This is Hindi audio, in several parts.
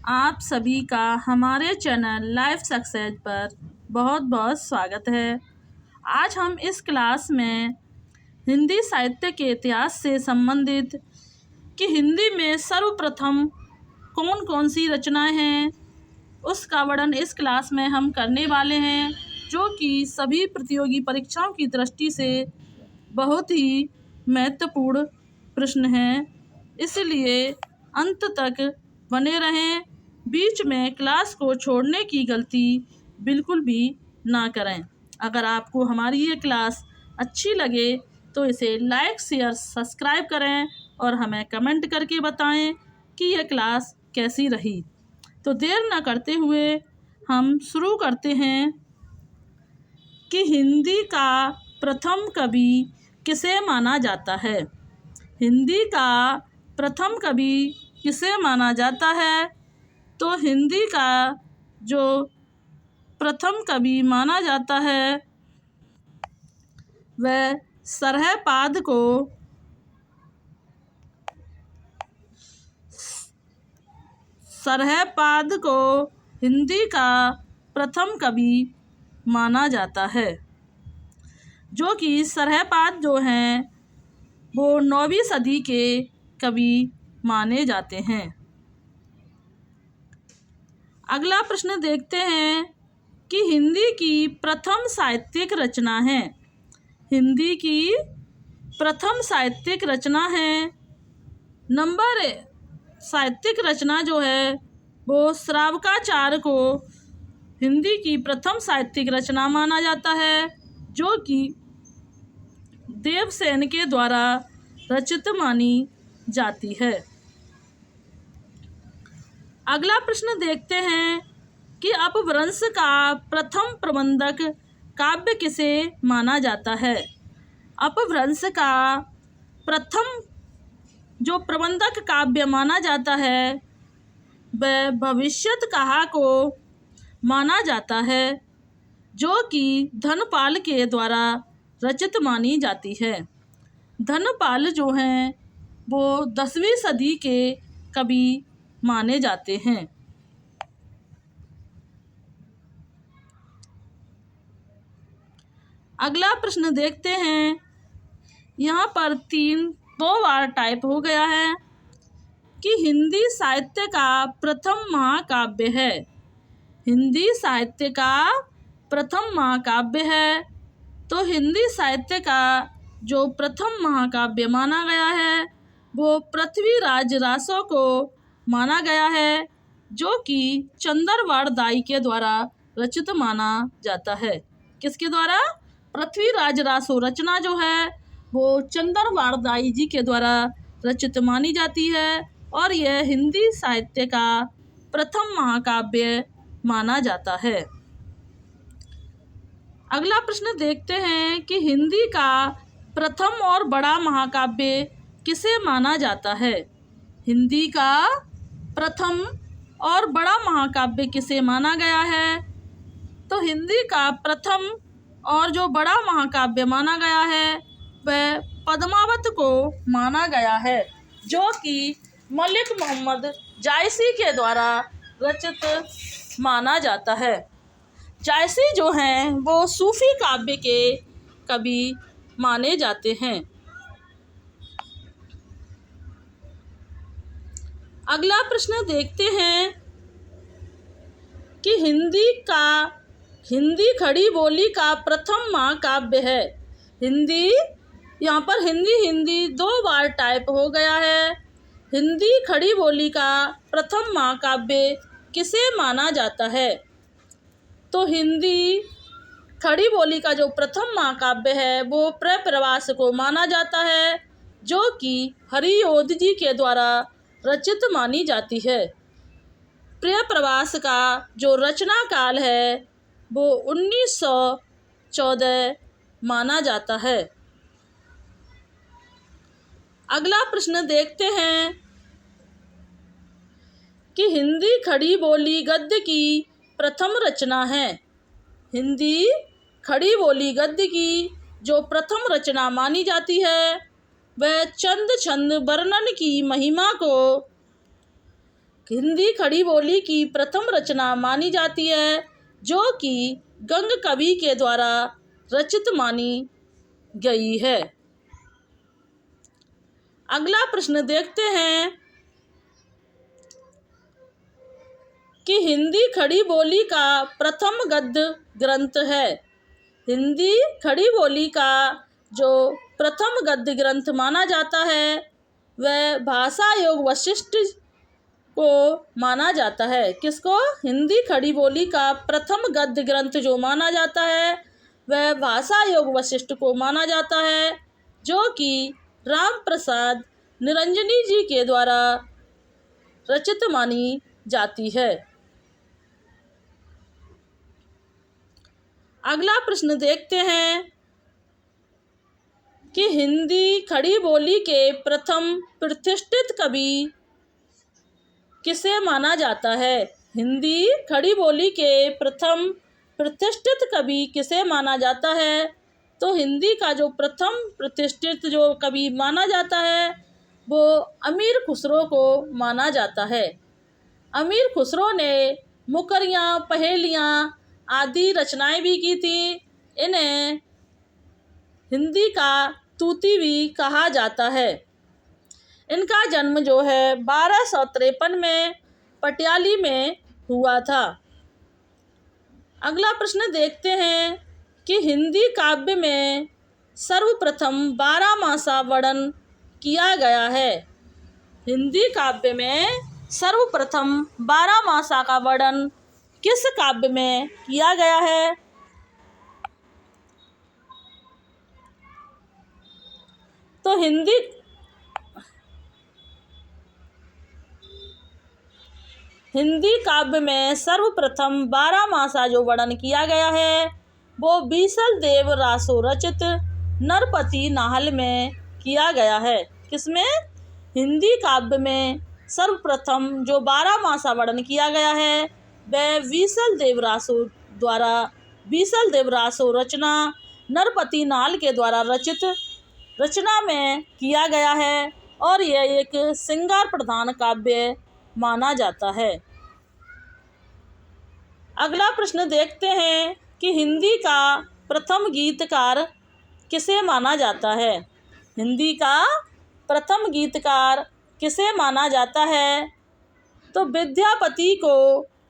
आप सभी का हमारे चैनल लाइफ सक्सेस पर बहुत बहुत स्वागत है। आज हम इस क्लास में हिंदी साहित्य के इतिहास से संबंधित कि हिंदी में सर्वप्रथम कौन कौन सी रचनाएं हैं उसका वर्णन इस क्लास में हम करने वाले हैं, जो कि सभी प्रतियोगी परीक्षाओं की दृष्टि से बहुत ही महत्वपूर्ण प्रश्न हैं। इसलिए अंत तक बने रहें। बीच में क्लास को छोड़ने की गलती बिल्कुल भी ना करें। अगर आपको हमारी ये क्लास अच्छी लगे तो इसे लाइक, शेयर, सब्सक्राइब करें और हमें कमेंट करके बताएं कि यह क्लास कैसी रही। तो देर ना करते हुए हम शुरू करते हैं कि हिंदी का प्रथम कवि किसे माना जाता है। हिंदी का प्रथम कवि किसे माना जाता है? तो हिंदी का जो प्रथम कवि माना जाता है वह सरहपाद को हिंदी का प्रथम कवि माना जाता है, जो कि सरहपाद जो हैं वो 9वीं सदी के कवि माने जाते हैं। अगला प्रश्न देखते हैं कि हिंदी की प्रथम साहित्यिक रचना है। हिंदी की प्रथम साहित्यिक रचना है नंबर साहित्यिक रचना जो है वो श्रावकाचार्य को हिंदी की प्रथम साहित्यिक रचना माना जाता है, जो कि देवसेन के द्वारा रचित मानी जाती है। अगला प्रश्न देखते हैं कि अपभ्रंश का प्रथम प्रबंधक काव्य किसे माना जाता है। अपभ्रंश का प्रथम जो प्रबंधक काव्य माना जाता है वह भविष्यत कहा को माना जाता है, जो कि धनपाल के द्वारा रचित मानी जाती है। धनपाल जो हैं वो 10वीं सदी के कवि माने जाते हैं। अगला प्रश्न देखते हैं। यहाँ पर 2 बार टाइप हो गया है कि हिंदी साहित्य का प्रथम महाकाव्य है। हिंदी साहित्य का प्रथम महाकाव्य है। तो हिंदी साहित्य का जो प्रथम महाकाव्य माना गया है वो पृथ्वीराज रासो को माना गया है, जो कि चंद्रवाड़ दाई के द्वारा रचित माना जाता है। किसके द्वारा? पृथ्वीराज रासो रचना जो है वो चंद्रवाड़ दाई जी के द्वारा रचित मानी जाती है और यह हिंदी साहित्य का प्रथम महाकाव्य माना जाता है। अगला प्रश्न देखते हैं कि हिंदी का प्रथम और बड़ा महाकाव्य किसे माना जाता है। हिंदी का प्रथम और बड़ा महाकाव्य किसे माना गया है? तो हिंदी का प्रथम और जो बड़ा महाकाव्य माना गया है वह पद्मावत को माना गया है, जो कि मलिक मोहम्मद जायसी के द्वारा रचित माना जाता है। जायसी जो हैं वो सूफी काव्य के कवि माने जाते हैं। अगला प्रश्न देखते हैं कि हिंदी खड़ी बोली का प्रथम महाकाव्य है। हिंदी यहाँ पर हिंदी 2 बार टाइप हो गया है। हिंदी खड़ी बोली का प्रथम महाकाव्य किसे माना जाता है? तो हिंदी खड़ी बोली का जो प्रथम महाकाव्य है वो प्रप्रवास को माना जाता है, जो कि हरियोध जी के द्वारा रचित मानी जाती है। प्रप्रवास का जो रचना काल है वो 1914 माना जाता है। अगला प्रश्न देखते हैं कि हिंदी खड़ी बोली गद्य की प्रथम रचना है। हिंदी खड़ी बोली गद्य की जो प्रथम रचना मानी जाती है वह चंद छंद वर्णन की महिमा को हिंदी खड़ी बोली की प्रथम रचना मानी जाती है, जो कि गंग कवि के द्वारा रचित मानी गई है। अगला प्रश्न देखते हैं कि हिंदी खड़ी बोली का प्रथम गद्य ग्रंथ है। हिंदी खड़ी बोली का जो प्रथम गद्य ग्रंथ माना जाता है वह भाषा योग वशिष्ठ को माना जाता है। किसको? हिंदी खड़ी बोली का प्रथम गद्य ग्रंथ जो माना जाता है वह भाषा योग वशिष्ठ को माना जाता है, जो कि राम प्रसाद निरंजनी जी के द्वारा रचित मानी जाती है। अगला प्रश्न देखते हैं कि हिंदी खड़ी बोली के प्रथम प्रतिष्ठित कवि किसे माना जाता है। हिंदी खड़ी बोली के प्रथम प्रतिष्ठित कवि किसे माना जाता है? तो हिंदी का जो प्रथम प्रतिष्ठित जो कवि माना जाता है वो अमीर खुसरो को माना जाता है। अमीर खुसरो ने मुकरियाँ, पहेलियाँ आदि रचनाएं भी की थी। इन्हें हिंदी का तूती भी कहा जाता है। इनका जन्म जो है 1253 में पटियाली में हुआ था। अगला प्रश्न देखते हैं कि हिंदी काव्य में सर्वप्रथम 12 मासा वर्णन किया गया है। हिंदी काव्य में सर्वप्रथम 12 मासा का वर्णन किस काव्य में किया गया है? तो हिंदी काव्य में सर्वप्रथम 12 मासा जो वर्णन किया गया है वो बीसल देव रासो रचित नरपति नाहल में किया गया है। किसमें? हिंदी काव्य में सर्वप्रथम जो 12 मासा वर्णन किया गया है वह बीसल देव रासो रचना नरपति नाहल के द्वारा रचित रचना में किया गया है और यह एक श्रृंगार प्रधान काव्य माना जाता है। अगला प्रश्न देखते हैं कि हिंदी का प्रथम गीतकार किसे माना जाता है। हिंदी का प्रथम गीतकार किसे माना जाता है? तो विद्यापति को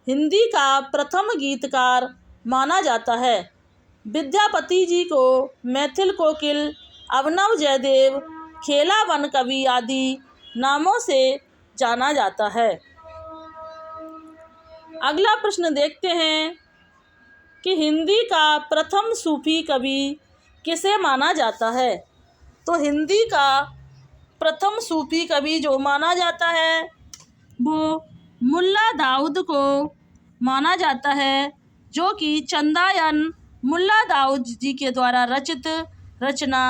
हिंदी का प्रथम गीतकार माना जाता है। विद्यापति जी को मैथिल कोकिल, अभिनव जयदेव, खेला वन कवि आदि नामों से जाना जाता है। अगला प्रश्न देखते हैं कि हिंदी का प्रथम सूफी कवि किसे माना जाता है। तो हिंदी का प्रथम सूफी कवि जो माना जाता है वो मुल्ला दाऊद को माना जाता है, जो कि चंदायन मुल्ला दाऊद जी के द्वारा रचित रचना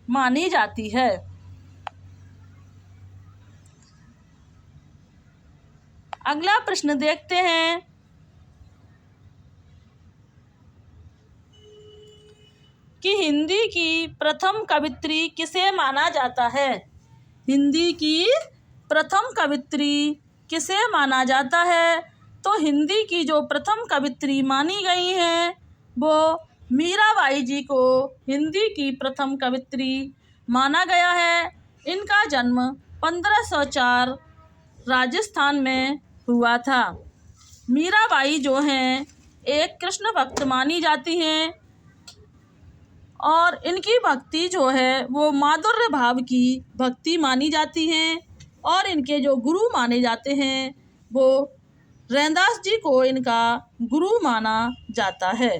मानी जाती है। अगला प्रश्न देखते हैं कि हिंदी की प्रथम कवित्री किसे माना जाता है। हिंदी की प्रथम कवित्री किसे माना जाता है? तो हिंदी की जो प्रथम कवित्री मानी गई हैं वो मीराबाई जी को हिंदी की प्रथम कवित्री माना गया है। इनका जन्म 1504 राजस्थान में हुआ था। मीराबाई जो हैं एक कृष्ण भक्त मानी जाती हैं और इनकी भक्ति जो है वो माधुर्य भाव की भक्ति मानी जाती हैं और इनके जो गुरु माने जाते हैं वो रैदास जी को इनका गुरु माना जाता है।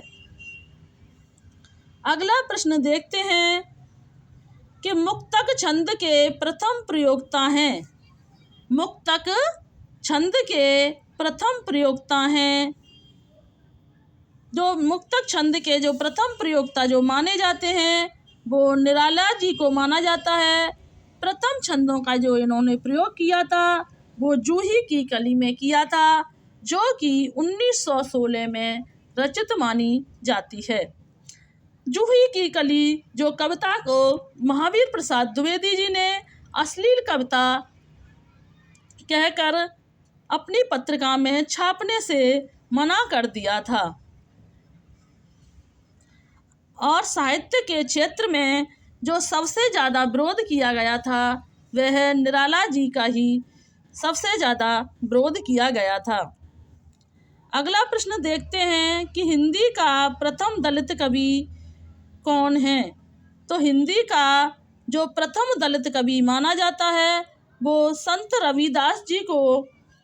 अगला प्रश्न देखते हैं कि मुक्तक छंद के प्रथम प्रयोक्ता हैं। मुक्तक छंद के प्रथम प्रयोक्ता हैं। जो मुक्तक छंद के जो प्रथम प्रयोक्ता जो माने जाते हैं वो निराला जी को माना जाता है। प्रथम छंदों का जो इन्होंने प्रयोग किया था वो जूही की कली में किया था, जो कि 1916 में रचित मानी जाती है। जूही की कली जो कविता को महावीर प्रसाद द्विवेदी जी ने अश्लील कविता कहकर अपनी पत्रिका में छापने से मना कर दिया था और साहित्य के क्षेत्र में जो सबसे ज़्यादा विरोध किया गया था वह निराला जी का ही सबसे ज़्यादा विरोध किया गया था। अगला प्रश्न देखते हैं कि हिंदी का प्रथम दलित कवि कौन है। तो हिंदी का जो प्रथम दलित कवि माना जाता है वो संत रविदास जी को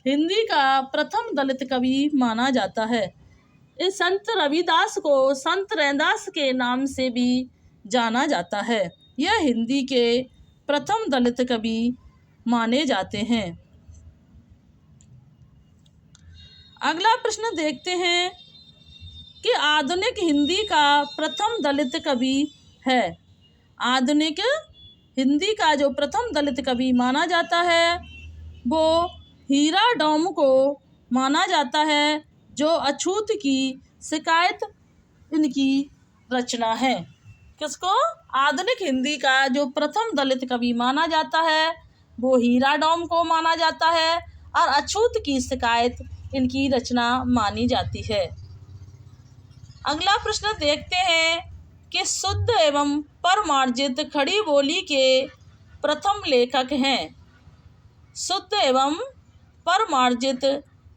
हिंदी का प्रथम दलित कवि माना जाता है। इस संत रविदास को संत रैदास के नाम से भी जाना जाता है। यह हिंदी के प्रथम दलित कवि माने जाते हैं। अगला प्रश्न देखते हैं कि आधुनिक हिंदी का प्रथम दलित कवि है। आधुनिक हिंदी का जो प्रथम दलित कवि माना जाता है वो हीरा डोम को माना जाता है, जो अछूत की शिकायत इनकी रचना है। किसको? आधुनिक हिंदी का जो प्रथम दलित कवि माना जाता है वो हीरा डोम को माना जाता है और अछूत की शिकायत इनकी रचना मानी जाती है। अगला प्रश्न देखते हैं कि शुद्ध एवं परमार्जित खड़ी बोली के प्रथम लेखक हैं। शुद्ध एवं परमार्जित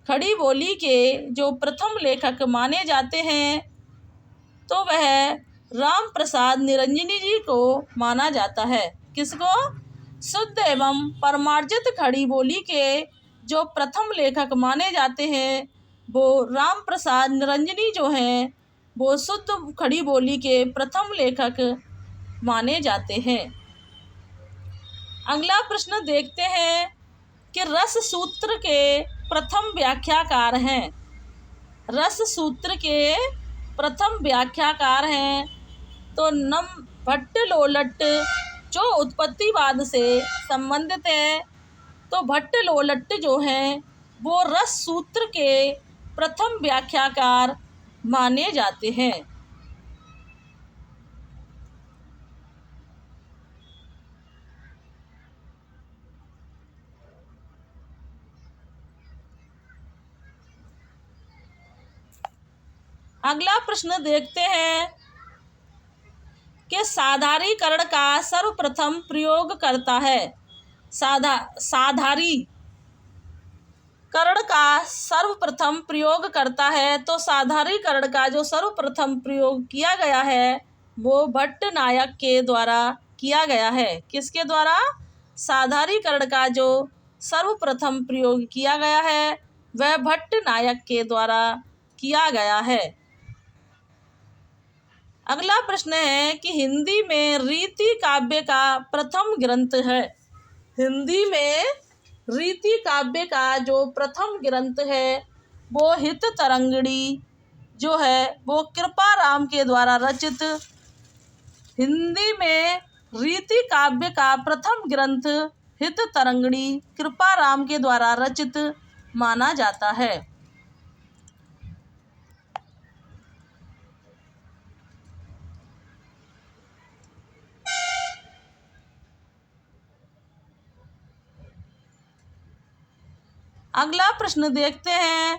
खड़ी बोली के जो प्रथम लेखक माने जाते हैं तो वह राम प्रसाद निरंजनी जी को माना जाता है। किसको? शुद्ध एवं परमार्जित खड़ी बोली के जो प्रथम लेखक माने जाते हैं वो राम प्रसाद निरंजनी जो हैं वो शुद्ध खड़ी बोली के प्रथम लेखक माने जाते हैं। अगला प्रश्न देखते हैं कि रस सूत्र के प्रथम व्याख्याकार हैं। रस सूत्र के प्रथम व्याख्याकार हैं तो नम भट्ट लोलट जो उत्पत्तिवाद से संबंधित है। तो भट्ट लोलट जो हैं वो रस सूत्र के प्रथम व्याख्याकार माने जाते हैं। अगला प्रश्न देखते हैं कि साधारीकरण का सर्वप्रथम प्रयोग करता है। साधारीकरण का सर्वप्रथम प्रयोग करता है तो साधारीकरण का जो सर्वप्रथम प्रयोग किया गया है वो भट्ट नायक के द्वारा किया गया है। किसके द्वारा? साधारीकरण का जो सर्वप्रथम प्रयोग किया गया है वह भट्ट नायक के द्वारा किया गया है। अगला प्रश्न है कि हिंदी में रीति काव्य का प्रथम ग्रंथ है। हिंदी में रीति काव्य का जो प्रथम ग्रंथ है वो हित तरंगिणी जो है वो कृपाराम के द्वारा रचित। हिंदी में रीति काव्य का प्रथम ग्रंथ हित तरंगिणी कृपाराम के द्वारा रचित माना जाता है। अगला प्रश्न देखते हैं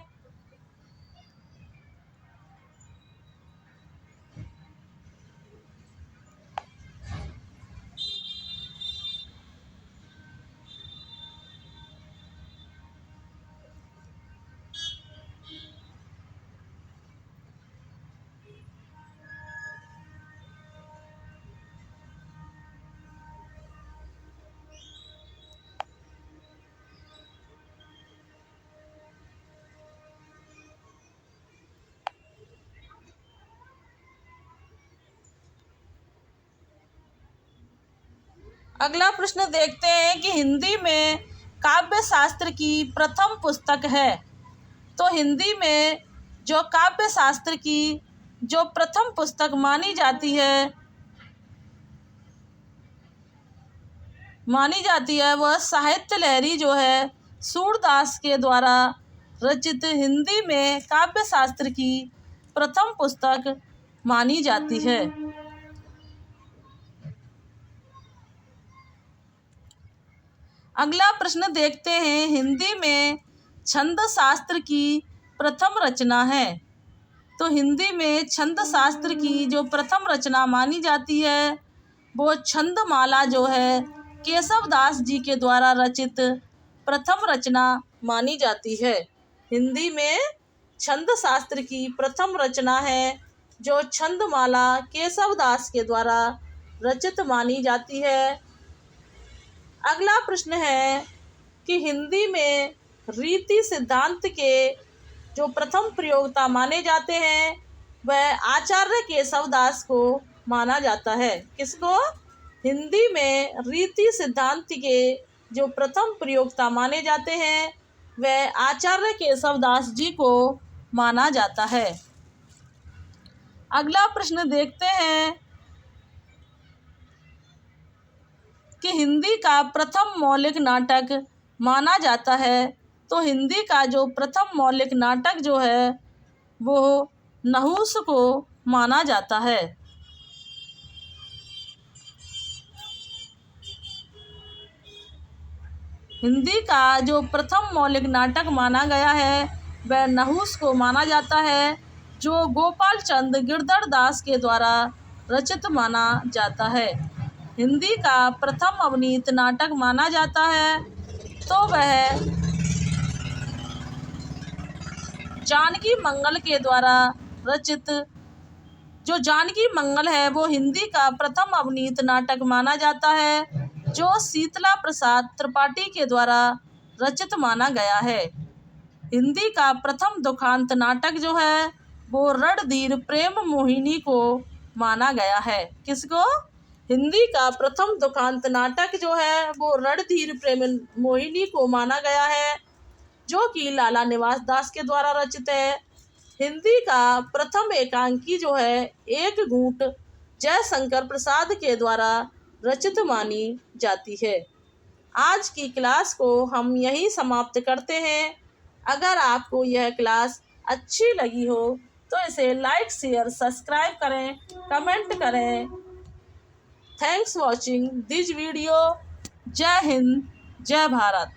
अगला प्रश्न देखते हैं कि हिंदी में काव्य शास्त्र की प्रथम पुस्तक है। तो हिंदी में जो काव्य शास्त्र की जो प्रथम पुस्तक मानी जाती है वह साहित्य लहरी जो है सूरदास के द्वारा रचित हिंदी में काव्य शास्त्र की प्रथम पुस्तक मानी जाती है। अगला प्रश्न देखते हैं हिंदी में छंद शास्त्र की प्रथम रचना है? तो हिंदी में छंद शास्त्र की जो प्रथम रचना मानी जाती है वो छंदमाला जो है केशवदास जी के द्वारा रचित प्रथम रचना मानी जाती है। हिंदी में छंद शास्त्र की प्रथम रचना है जो छंदमाला केशवदास के द्वारा रचित मानी जाती है। अगला प्रश्न है कि हिंदी में रीति सिद्धांत के जो प्रथम प्रयोक्ता माने जाते हैं वह आचार्य केशवदास को माना जाता है। किसको? हिंदी में रीति सिद्धांत के जो प्रथम प्रयोक्ता माने जाते हैं वह आचार्य केशवदास जी को माना जाता है। अगला प्रश्न देखते हैं कि हिंदी का प्रथम मौलिक नाटक माना जाता है। तो हिंदी का जो प्रथम मौलिक नाटक जो है वो नहुस को माना जाता है। हिंदी का जो प्रथम मौलिक नाटक माना गया है वह नहुस को माना जाता है, जो गोपाल चंद गिरधर दास के द्वारा रचित माना जाता है। हिंदी का प्रथम अभिनीत नाटक माना जाता है तो वह जानकी मंगल के द्वारा रचित जो जानकी मंगल है वो हिंदी का प्रथम अभिनीत नाटक माना जाता है, जो शीतला प्रसाद त्रिपाठी के द्वारा रचित माना गया है। हिंदी का प्रथम दुखांत नाटक जो है वो रणधीर प्रेम मोहिनी को माना गया है। किसको? हिंदी का प्रथम दुखांत नाटक जो है वो रणधीर प्रेम मोहिनी को माना गया है, जो कि लाला निवास दास के द्वारा रचित है। हिंदी का प्रथम एकांकी जो है एक घूंट जयशंकर प्रसाद के द्वारा रचित मानी जाती है। आज की क्लास को हम यहीं समाप्त करते हैं। अगर आपको यह क्लास अच्छी लगी हो तो इसे लाइक शेयर सब्सक्राइब करें, कमेंट करें। Thanks watching this video. जय हिंद, जय भारत।